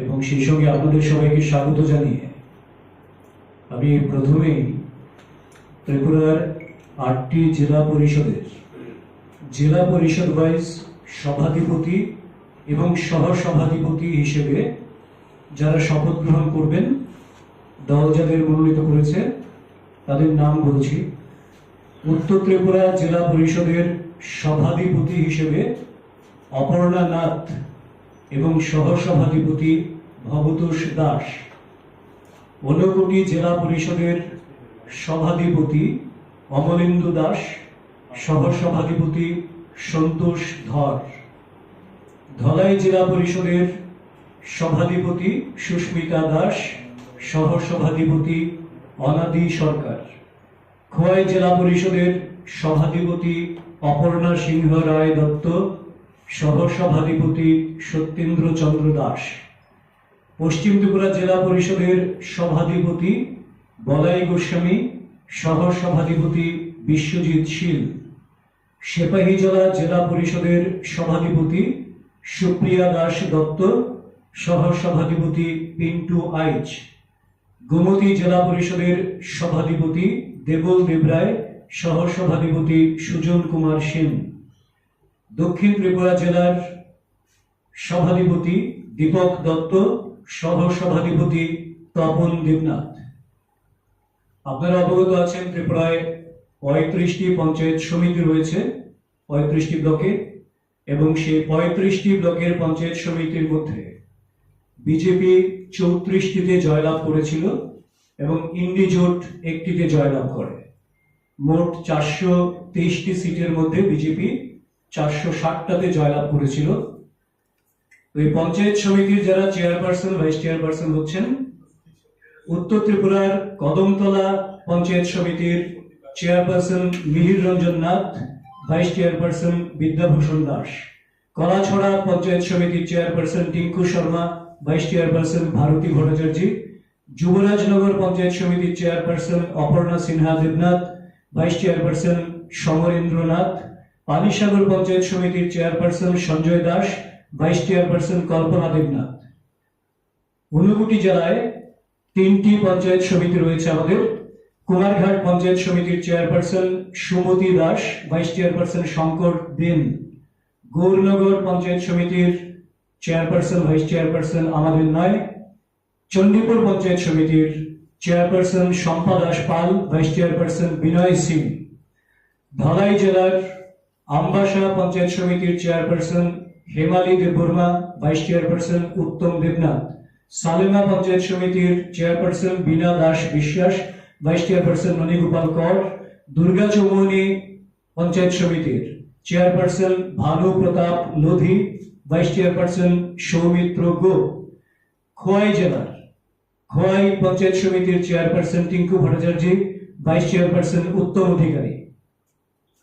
এবং সেই সঙ্গে আপনাদের সবাইকে স্বাগত জানিয়ে আমি প্রথমেই ত্রিপুরার 8টি জেলা পরিষদের জেলা পরিষদ ওয়াইজ সভাধিপতি এবং সহসভাধিপতি হিসেবে যারা শপথ গ্রহণ করবেন, দল যাদের মনোনীত করেছে তাদের নাম বলছি। উত্তর ত্রিপুরা জেলা পরিষদের সভাধিপতি হিসেবে অপর্ণা নাথ এবং সহসভাধিপতি ভবতোষ দাস। ঊনকোটি জেলা পরিষদের সভাধিপতি অমলেন্দু দাস, সহসভাধিপতি সন্তোষ ধর। ধলাই জেলা পরিষদের সভাধিপতি সুস্মিতা দাস, সহসভাধিপতি অনাদি সরকার। খোয়াই জেলা পরিষদের সভাধিপতি অপর্ণা সিংহ রায় দত্ত, সহসভাধিপতি সত্যেন্দ্র চন্দ্র দাস। পশ্চিম ত্রিপুরা জেলা পরিষদের সভাধিপতি বলাই গোস্বামী, সহসভাধিপতি বিশ্বজিৎ শীল। সিপাহীজলা জেলা পরিষদের সভাধিপতি সুপ্রিয়া দাস দত্ত, সহসভাধিপতি পিন্টু আইচ। গোমতী জেলা পরিষদের সভাধিপতি দেবল দেবরায়, সহসভাধিপতি সুজন কুমার সেন। দক্ষিণ ত্রিপুরা জেলার সভাধিপতি দীপক দত্ত, সহসভাধিপতি তপন দেবনাথ। আপনারা অবগত আছেন ত্রিপুরায় 35টি পঞ্চায়েত সমিতি রয়েছে 35টি ব্লকে, এবং সেই 35টি ব্লকের পঞ্চায়েত সমিতির মধ্যে বিজেপি 34টিতে জয়লাভ করেছিল এবং ইন্ডি জোট 1টিতে জয়লাভ করে। মোট 423টি সিটের মধ্যে বিজেপি 460টাতে জয়লাভ করেছিল। এই পঞ্চায়েত সমিতির যারা চেয়ারপারসন, ভাইস চেয়ারপারসন হচ্ছেন, উত্তর ত্রিপুরার কদমতলা পঞ্চায়েত সমিতির chairperson Mihir Ranjan Nath, vice chairperson Bidyabhushan Das. Kalachhara panchayat সমিতির chairperson Tinku Sharma, vice chairperson Bharati Bhattacharya. Jubarajnagar panchayat সমিতির chairperson Aparna Sinha Debnath, vice chairperson Samarendra Nath. Panisagar panchayat সমিতির chairperson Sanjay Das, vice chairperson Kalpana Debnath. Unakoti জেলায় 3টি পঞ্চায়েত সমিতি রয়েছে আমাদের। কুমারঘাট পঞ্চায়েত সমিতির chairperson Sumati Das, vice chairperson Shankar Den. Gournagar panchayat সমিতির চেয়ারপারসন, ভাইস চেয়ারপারসন আমাদের নয়। চণ্ডীপুর পঞ্চায়েত সমিতির চেয়ারপারসন শম্পা দাস পাল, ভাইস চেয়ারপারসন বিনয় সিং। ধলাই জেলার আমবাসা পঞ্চায়েত সমিতির চেয়ারপারসন হেমালি দেববর্মা, ভাইস চেয়ারপারসন উত্তম দেবনাথ। সালেমা পঞ্চায়েত সমিতির চেয়ারপারসন বীণা দাস বিশ্বাস, ভাইস চেয়ারপারসন মণিগোপাল কর। দুর্গা চৌমুহনী পঞ্চায়েত সমিতির chairperson Bhanu Pratap Lodhi, vice chairperson Soumitra গো। খোয়াই জেলার খোয়াই পঞ্চায়েত সমিতির chairperson Tinku Bhattacharya, vice chairperson Uttam Adhikari.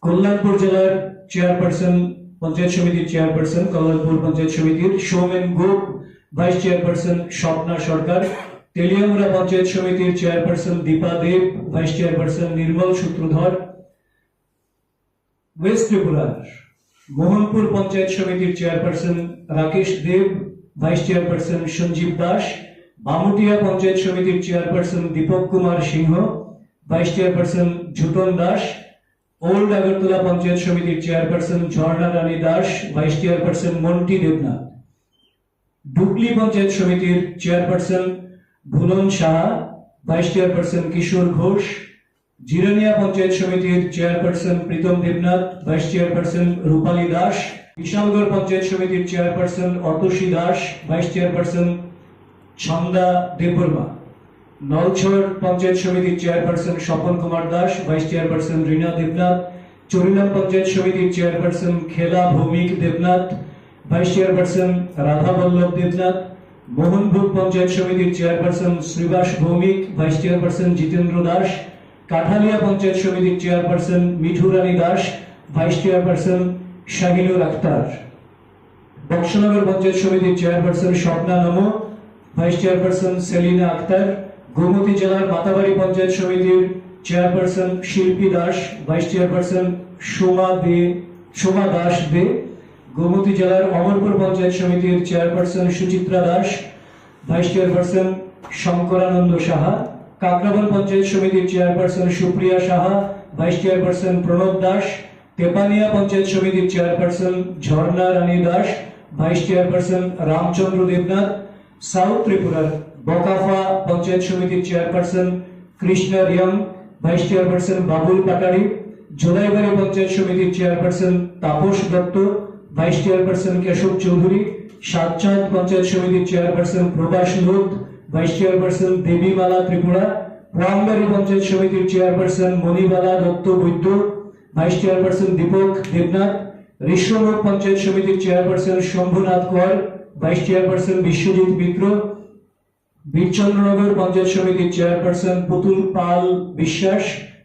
Kalyanpur জেলার চেয়ারপারসন পঞ্চায়েত সমিতির চেয়ারপারসন কল্যাণপুর পঞ্চায়েত সমিতির সৌমেন গোপ, ভাইস চেয়ারপারসন স্বপ্না সরকার। তেলিয়ামুড়া পঞ্চায়েত সমিতির chairperson Dipa Deb, vice chairperson Nirmal Sutradhar. West ত্রিপুরার মোহনপুর পঞ্চায়েত সমিতির chairperson Rakesh Deb, vice chairperson Sanjib Das. Bamutia panchayat সমিতির chairperson Dipak Kumar Singha, vice chairperson Jhuton Das. Old Agartala panchayat সমিতির chairperson Jharna Rani Das, vice chairperson Monty Debnath. Dukli panchayat সমিতির chairperson Bhulan Saha, vice chairperson Kishore Ghosh. Jirania panchayat সমিতির chairperson Pritam Debnath, vice chairperson Rupali Das. Bishalgarh panchayat সমিতির chairperson Atasi Das, vice chairperson Chhanda Debbarma. Nalchhar panchayat সমিতির chairperson Swapan Kumar Das, vice chairperson Rina Debnath. Charilam panchayat সমিতির chairperson Khela Bhowmik Debnath, vice chairperson Radha Ballabh Debnath. Mohanbhog panchayat সমিতির chairperson Shribas Bhowmik, vice chairperson Jitendra Das. Kathalia panchayat সমিতির chairperson Mithu Rani Das, vice chairperson Shahinur Akter. Boxanagar panchayat সমিতির chairperson Swapna Namo, vice chairperson Selina Akter. Gomati জেলার মাতাবাড়ি পঞ্চায়েত সমিতির chairperson Shilpi Das, vice chairperson Soma Das Dey. Gomati জেলার অমরপুর পঞ্চায়েত সমিতির chairperson Suchitra Das. Vice chairperson Shankarananda Saha, Kakraban panchayat সমিতির chairperson Supriya Saha, vice chairperson Pranab Das, Tepania panchayat সমিতির chairperson Jharna Rani Das, vice chairperson Ramchandra Debnath, south ত্রিপুরার বকাফা পঞ্চায়েত সমিতির chairperson Krishna Reang, vice chairperson Babul Patari, Jolaibari panchayat সমিতির chairperson Tapas Dutta, vice chairperson Keshab Chowdhury, Satchand panchayat সমিতির chairperson Prabas Lodh, vice chairperson Debimala Tripura, Rambari panchayat সমিতির chairperson Manibala Dutta Baidya, vice chairperson Dipak Debnath, Rishyamukh panchayat সমিতির chairperson Shambhunath Kar, vice chairperson Biswajit Mitra, Birchandranagar panchayat সমিতির chairperson Putul Pal Biswas,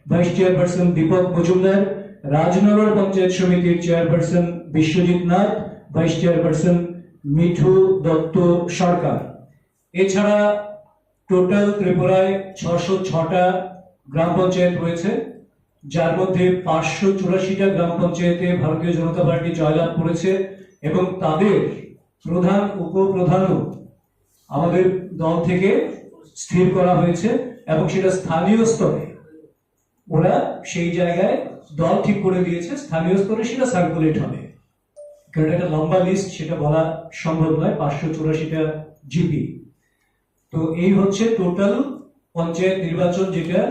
vice chairperson Dipak Majumder, Rajnagar panchayat সমিতির chairperson Biswajit Nath, vice chairperson Mithu Dutta Sarkar. এছাড়া টোটাল ত্রিপুরায় 606টা গ্রাম পঞ্চায়েত রয়েছে, যার মধ্যে 584টা গ্রাম পঞ্চায়েতে ভারতীয় জনতা পার্টি জয়লাভ করেছে এবং তাদের প্রধান উপপ্রধানও আমাদের দল থেকে স্থির করা হয়েছে এবং সেটা স্থানীয় স্তরে ওরা সেই জায়গায় দল ঠিক করে দিয়েছে, স্থানীয় স্তরে সেটা সার্কুলেট হবে, কারণ একটা লম্বা লিস্ট, সেটা বলা সম্ভব নয়। 584টা জিপি। তো এই হচ্ছে টোটাল পঞ্চায়েত নির্বাচন, যেটা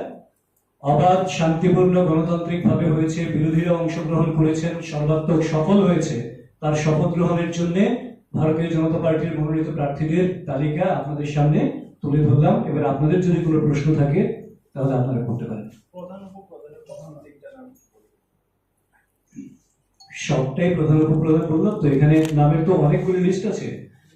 অবাধ, শান্তিপূর্ণ, গণতান্ত্রিক ভাবে হয়েছে, বিরোধীরা অংশগ্রহণ করেছেন, সর্বাত্মক সফল হয়েছে। তার শপথ গ্রহণের জন্য ভারতীয় জনতা পার্টির মনোনীত প্রার্থীদের তালিকা আপনাদের সামনে তুলে ধরলাম। এবার আপনাদের যদি কোনো প্রশ্ন থাকে তাহলে আপনারা করতে পারেন। সবটাই প্রধান উপপ্রধান বললাম তো, এখানে নামের তো অনেকগুলি লিস্ট আছে,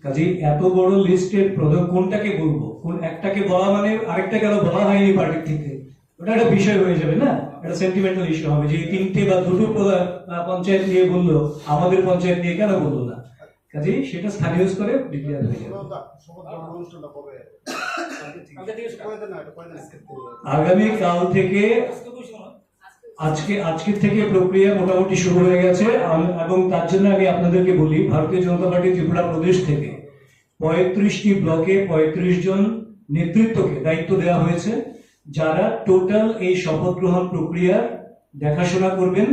কাজে এত বড় লিস্টের প্রধান কোনটাকে বলবো, কোন একটাকে বলা মানে আরেকটাকে আরো বলা হয়নি পার্টির থেকে, ওটা একটা বিষয় হয়ে যাবে না, একটা সেন্টিমেন্টাল ইস্যু হবে যে তিনটে বা দুটো পঞ্চায়েত নিয়ে বললো, আমাদের পঞ্চায়েত নিয়ে কেন বললো না, কাজে সেটা স্থানীয় স্তরে ডিক্লেয়ার হয়ে যাবে। আগামী কাল থেকে আজকের থেকে প্রক্রিয়া মোটামুটি শুরু হয়ে গেছে এবং তার জন্য আমি আপনাদেরকে বলি, ভারতীয় জনতা পার্টি ত্রিপুরা প্রদেশ থেকে 35টি ব্লকে 35 জন নেতৃত্বকে দায়িত্ব দেওয়া হয়েছে, যারা টোটাল এই শপথ গ্রহণ প্রক্রিয়া দেখাশোনা করবেন।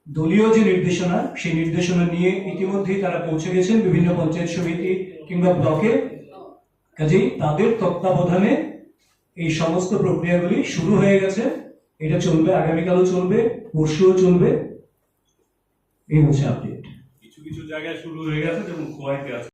দলীয় যে নির্দেশনা, সেই নির্দেশনা নিয়ে ইতিমধ্যেই তারা পৌঁছে গেছেন বিভিন্ন পঞ্চায়েত সমিতি কিংবা ব্লকে, কাজেই তাদের তত্ত্বাবধানে এই সমস্ত প্রক্রিয়াগুলি শুরু হয়ে গেছে। এটা চলবে, আগামীকালও চলবে, পরশুও চলবে। এই হচ্ছে আপডেট। কিছু কিছু জায়গায় শুরু হয়ে গেছে, যেমন খোয়াইতে আছে।